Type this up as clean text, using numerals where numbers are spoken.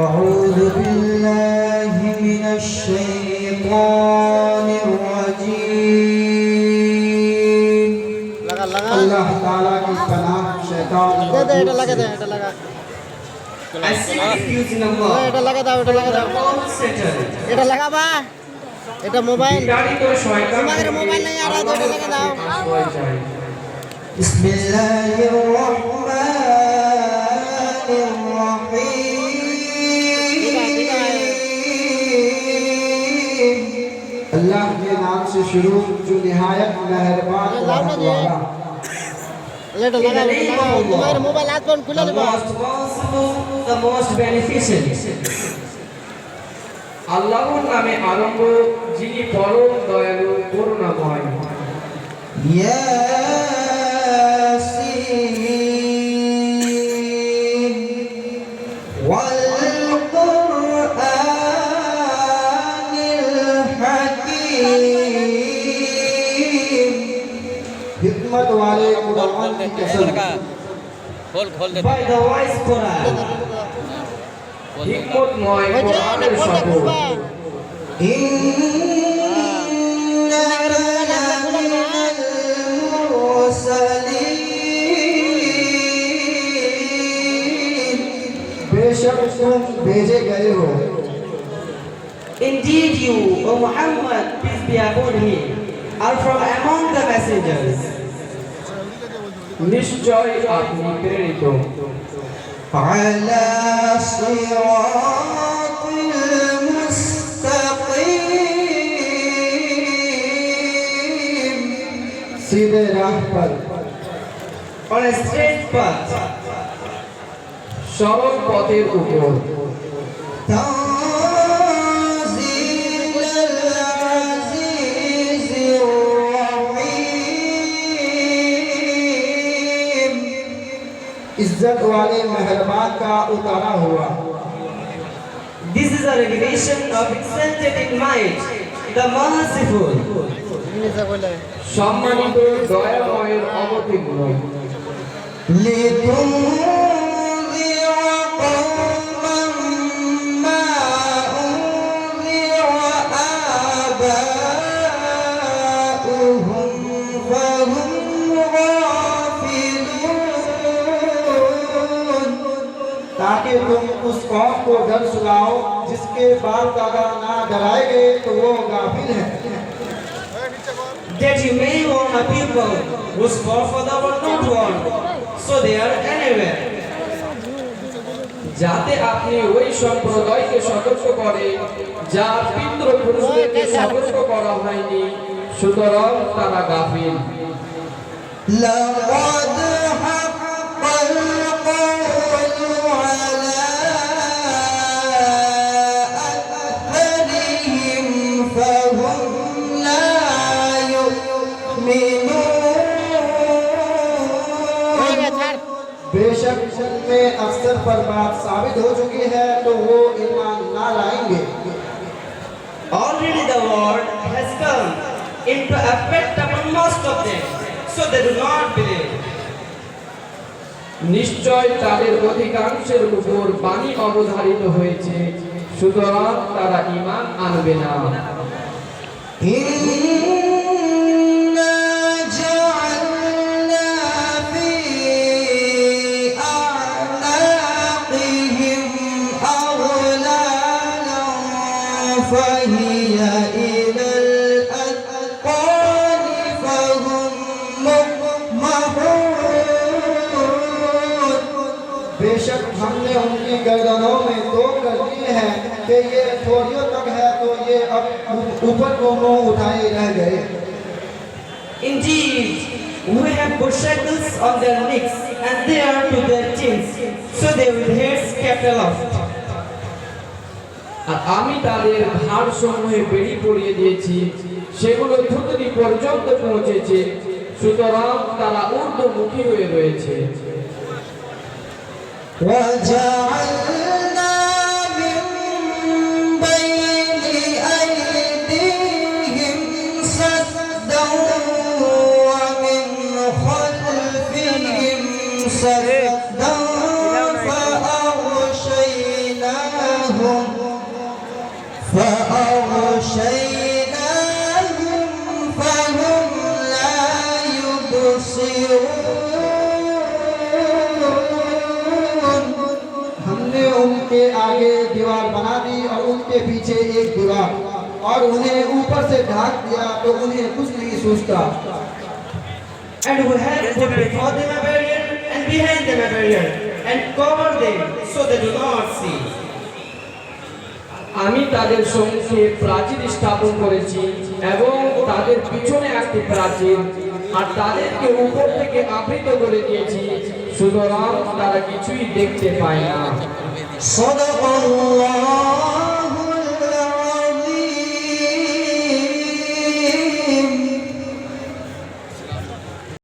أعوذ بالله من الشيطان الرجيم अल्लाह ताला की पनाह शैतान I seek refuge in Allah. এটা লাগা দাও Satan. এটা লাগাবা এটা মোবাইল বিতাড়িত শয়তান তোমাদের মোবাইল নাই আর এটা লাগা দাও আশ্রয় চাই। বিসমিল্লাহির রহমানির रहीम अल्लाह के नाम से शुरू जो निहायत मेहरबान रहमत वाला এটা লাগা তোমার মোবাইল হাত ফোন খুলে The দিবা most merciful, the most beneficent. আল্লাহর নামে আরম্ভ, যিনি পরম দয়ালু করুণাময়। यासीन वल्कुरआनिल हकीम हिकमत वाले कुरान की कसम खोल दे By the wise Quran, হিকমতময় কোরআনের শপথ। बेशक तुम भेजे गए हो Indeed you, O Muhammad, peace be upon him, are from among the messengers. নিশ্চয় আপনি প্রেরিত على صراط المستقيم सीधे राह पर on a straight path, সরল পথের উপর। تنزيل العزيز الرحيم इज्जत वाले मेहरबान का उतारा हुआ This is a revelation of exalted in might, the merciful, সম্মানিত দয়াময়ের অবতীর্ণ। لتنذر قوما ما أنذر آباؤهم فهم غافلون ताकि तुम उस कौम को डर सुनाओ जिसके बाप दादा ना डराए गए तो वो गाफिल हैं That you may warn a people whose forefathers were not warned, so they are anywhere. যাতে আপনি ওই সম্প্রদায়কে সতর্ক করে যার পিতৃপুরুষদেরকে সতর্ক করা হয়নি, সুতরাং তারা গাফিল। لقد حق القول على أكثرهم فهم لا يؤمنون बेशक में अक्सर पर बात साबित हो चुकी है तो वो ईमान ना लाएंगे Already the word has come into effect upon most of them, so they do not believe. নিশ্চয় তাদের অধিকাংশের উপর বাণী অবধারিত হয়েছে, সুতরাং তারা ঈমান আনবে না। إنا جعلنا في أعناقهم أغلالا فهي إلى الأذقان فهم مقمحون बेशक हमने उनकी गर्दनों में दो कर दिए हैं कि ये थोड़ियों तक है तो ये अब ऊपर को मुंह उठाए रह गए Indeed, we have put shackles on their necks and they are to their chins, so they will heads kept aloft. আর আমি তাদের ঘাড় সমূহে বেড়ি পরিয়ে দিয়েছি, সেগুলো থুতনি পর্যন্ত পৌঁছেছে, সুতরাং তারা ঊর্ধ্বমুখী হয়ে রয়েছে। وجعلنا من بين أيديهم سدا ومن خلفهم صدا فأغشيناهم فهم لا يبصرون हमने उनके आगे दीवार बना दी और उनके पीछे एक दीवार और उन्हें ऊपर से ढाक दिया तो उन्हें कुछ नहीं सूझता। And we have put before them a barrier and behind them a barrier and cover them so they do not see. আমি তাদের সম্মুখে প্রাচীর স্থাপন করেছি এবং তাদের পিছনে একটি প্রাচীর আর তাদেরকে উপর থেকে আবৃত করে দিয়েছি, সুতরাং তারা কিছুই দেখতে পায় না। صدق الله